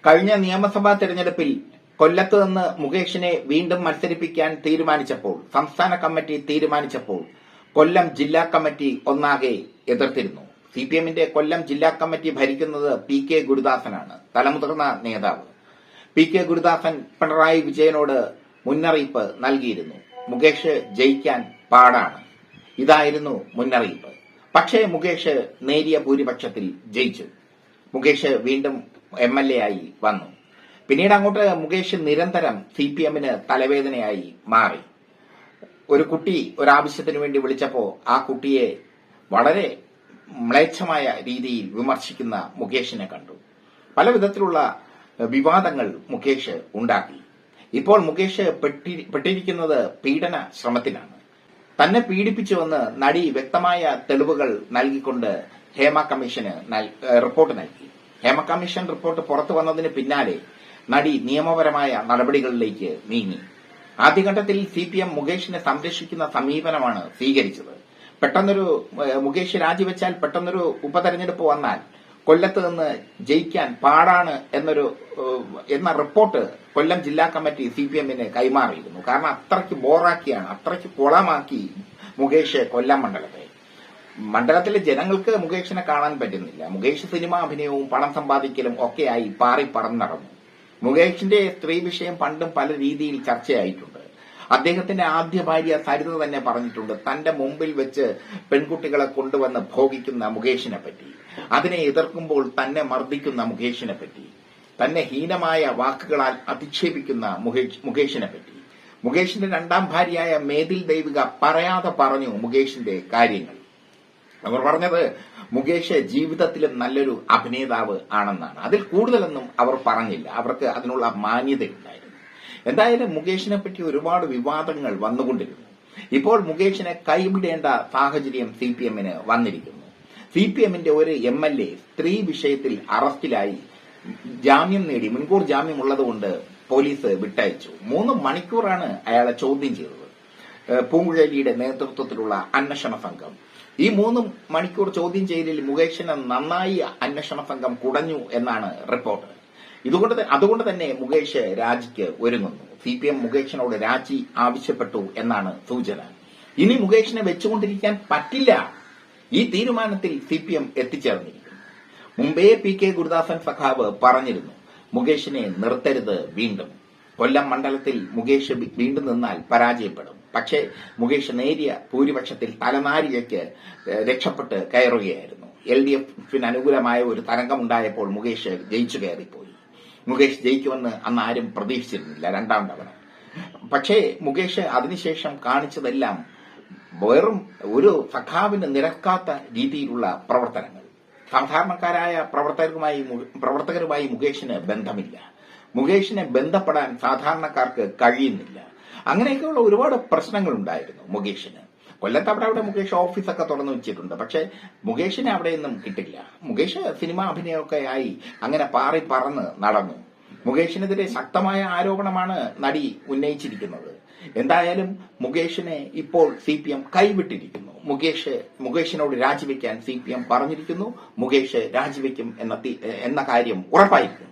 കഴിഞ്ഞ നിയമസഭാ തെരഞ്ഞെടുപ്പിൽ കൊല്ലത്ത് നിന്ന് മുകേഷിനെ വീണ്ടും മത്സരിപ്പിക്കാൻ തീരുമാനിച്ചപ്പോൾ, സംസ്ഥാന കമ്മിറ്റി തീരുമാനിച്ചപ്പോൾ കൊല്ലം ജില്ലാ കമ്മിറ്റി ഒന്നാകെ എതിർത്തിരുന്നു. സിപിഎമ്മിന്റെ കൊല്ലം ജില്ലാ കമ്മിറ്റി ഭരിക്കുന്നത് പി കെ ഗുരുദാസനാണ്, തലമുതിർന്ന നേതാവ്. പി കെ ഗുരുദാസൻ പിണറായി വിജയനോട് മുന്നറിയിപ്പ് നൽകിയിരുന്നു. മുകേഷ് ജയിക്കാൻ പാടാണ്, ഇതായിരുന്നു മുന്നറിയിപ്പ്. പക്ഷേ മുകേഷ് നേരിയ ഭൂരിപക്ഷത്തിൽ ജയിച്ചു. മുകേഷ് വീണ്ടും MLA ആയി വന്നു. പിന്നീട് അങ്ങോട്ട് മുകേഷ് നിരന്തരം സിപിഎമ്മിന് തലവേദനയായി മാറി. ഒരു കുട്ടി ഒരാവശ്യത്തിന് വേണ്ടി വിളിച്ചപ്പോ ആ കുട്ടിയെ വളരെ മ്ലേച്ഛമായ രീതിയിൽ വിമർശിക്കുന്ന മുകേഷിനെ കണ്ടു. പല വിധത്തിലുള്ള വിവാദങ്ങൾ മുകേഷ് ഉണ്ടാക്കി. ഇപ്പോൾ മുകേഷ് പെട്ടിരിക്കുന്നത് പീഡന ശ്രമത്തിലാണ്. തന്നെ പീഡിപ്പിച്ചുവെന്ന് നടി വ്യക്തമായ തെളിവുകൾ നൽകിക്കൊണ്ട് ഹേമ കമ്മീഷന് റിപ്പോർട്ട് നൽകി. ഹേമ കമ്മീഷൻ റിപ്പോർട്ട് പുറത്തു വന്നതിന് പിന്നാലെ നടി നിയമപരമായ നടപടികളിലേക്ക് നീങ്ങി. ആദ്യഘട്ടത്തിൽ സിപിഎം മുകേഷിനെ സംരക്ഷിക്കുന്ന സമീപനമാണ് സ്വീകരിച്ചത്. പെട്ടെന്നൊരു മുകേഷ് രാജിവെച്ചാൽ പെട്ടെന്നൊരു ഉപതെരഞ്ഞെടുപ്പ് വന്നാൽ കൊല്ലത്ത് നിന്ന് ജയിക്കാൻ പാടാണ് എന്ന റിപ്പോർട്ട് കൊല്ലം ജില്ലാ കമ്മിറ്റി സിപിഎമ്മിന് കൈമാറിയിരുന്നു. കാരണം അത്രയ്ക്ക് ബോറാക്കിയാണ്, അത്രയ്ക്ക് കുളമാക്കി മുകേഷ് കൊല്ലം മണ്ഡലത്തിലെ ജനങ്ങൾക്ക് മുകേഷിനെ കാണാൻ പറ്റുന്നില്ല. മുകേഷ് സിനിമാ അഭിനയവും പണം സമ്പാദിക്കലും ഒക്കെയായി പാറി പറന്ന് നടന്നു. മുകേഷിന്റെ സ്ത്രീ വിഷയം പണ്ടും പല രീതിയിൽ ചർച്ചയായിട്ടുണ്ട്. അദ്ദേഹത്തിന്റെ ആദ്യ ഭാര്യ സരിത തന്നെ പറഞ്ഞിട്ടുണ്ട്, തന്റെ മുമ്പിൽ വെച്ച് പെൺകുട്ടികളെ കൊണ്ടുവന്ന് ഭോഗിക്കുന്ന മുകേഷിനെ പറ്റി, അതിനെ എതിർക്കുമ്പോൾ തന്നെ മർദ്ദിക്കുന്ന മുകേഷിനെ പറ്റി, തന്നെ ഹീനമായ വാക്കുകളാൽ അധിക്ഷേപിക്കുന്ന മുകേഷിനെ പറ്റി. മുകേഷിന്റെ രണ്ടാം ഭാര്യയായ മേതിൽ ദേവിക പറയാതെ പറഞ്ഞു മുകേഷിന്റെ കാര്യങ്ങൾ. അവർ പറഞ്ഞത് മുകേഷ് ജീവിതത്തിലും നല്ലൊരു അഭിനേതാവ് ആണെന്നാണ്. അതിൽ കൂടുതലൊന്നും അവർ പറഞ്ഞില്ല, അവർക്ക് അതിനുള്ള മാന്യതയുണ്ടായിരുന്നു. എന്തായാലും മുകേഷിനെ പറ്റി ഒരുപാട് വിവാദങ്ങൾ വന്നുകൊണ്ടിരുന്നു. ഇപ്പോൾ മുകേഷിനെ കൈവിടേണ്ട സാഹചര്യം സിപിഎമ്മിന് വന്നിരിക്കുന്നു. സിപിഎമ്മിന്റെ ഒരു MLA സ്ത്രീ വിഷയത്തിൽ അറസ്റ്റിലായി ജാമ്യം നേടി, മുൻകൂർ ജാമ്യം ഉള്ളതുകൊണ്ട് പോലീസ് വിട്ടയച്ചു. 3 മണിക്കൂറാണ് അയാളെ ചോദ്യം ചെയ്തത്. പൂങ്കുഴലിയുടെ നേതൃത്വത്തിലുള്ള അന്വേഷണ സംഘം. ഈ 3 മണിക്കൂർ ചോദ്യം ചെയ്യലിൽ മുകേഷിനെ നന്നായി അന്വേഷണ സംഘം കുടഞ്ഞു എന്നാണ് റിപ്പോർട്ട്. അതുകൊണ്ട് തന്നെ മുകേഷ് രാജിക്ക് ഒരുങ്ങുന്നു. സിപിഎം മുകേഷിനോട് രാജി ആവശ്യപ്പെട്ടു എന്നാണ് സൂചന. ഇനി മുകേഷിനെ വെച്ചുകൊണ്ടിരിക്കാൻ പറ്റില്ല. ഈ തീരുമാനത്തിൽ സിപിഎം എത്തിച്ചേർന്നിരിക്കുന്നു. മുമ്പേ പി കെ ഗുരുദാസൻ സഖാവ് പറഞ്ഞിരുന്നു, മുകേഷിനെ നിർത്തരുത്. വീണ്ടും കൊല്ലം മണ്ഡലത്തിൽ മുകേഷ് വീണ്ടും നിന്നാൽ പരാജയപ്പെടും. പക്ഷേ മുകേഷ് നേരിയ ഭൂരിപക്ഷത്തിൽ തലനാരിഴയ്ക്ക് രക്ഷപ്പെട്ട് കയറുകയായിരുന്നു. LDFന് അനുകൂലമായ ഒരു തരംഗമുണ്ടായപ്പോൾ മുകേഷ് ജയിച്ചു കയറിപ്പോയി. മുകേഷ് ജയിക്കുമെന്ന് അന്ന് ആരും പ്രതീക്ഷിച്ചിരുന്നില്ല രണ്ടാം തവണ. പക്ഷേ മുകേഷ് അതിനുശേഷം കാണിച്ചതെല്ലാം വെറും ഒരു സഖാവിന് നിരക്കാത്ത രീതിയിലുള്ള പ്രവർത്തനങ്ങൾ. സാധാരണക്കാരായ പ്രവർത്തകരുമായി മുകേഷിന് ബന്ധമില്ല. മുകേഷിനെ ബന്ധപ്പെടാൻ സാധാരണക്കാർക്ക് കഴിയുന്നില്ല. അങ്ങനെയൊക്കെയുള്ള ഒരുപാട് പ്രശ്നങ്ങൾ ഉണ്ടായിരുന്നു മുകേഷിന്. കൊല്ലത്ത് അവിടെ മുകേഷ് ഓഫീസൊക്കെ തുറന്നു വെച്ചിട്ടുണ്ട്. പക്ഷെ മുകേഷിനെ അവിടെയൊന്നും കിട്ടില്ല. മുകേഷ് സിനിമാ അഭിനയമൊക്കെ ആയി അങ്ങനെ പാറി പറന്ന് നടന്നു. മുകേഷിനെതിരെ ശക്തമായ ആരോപണമാണ് നടി ഉന്നയിച്ചിരിക്കുന്നത്. എന്തായാലും മുകേഷിനെ ഇപ്പോൾ സിപിഎം കൈവിട്ടിരിക്കുന്നു. മുകേഷിനോട് രാജിവെക്കാൻ സിപിഎം പറഞ്ഞിരിക്കുന്നു. മുകേഷ് രാജിവെക്കും എന്ന കാര്യം ഉറപ്പായിരിക്കുന്നു.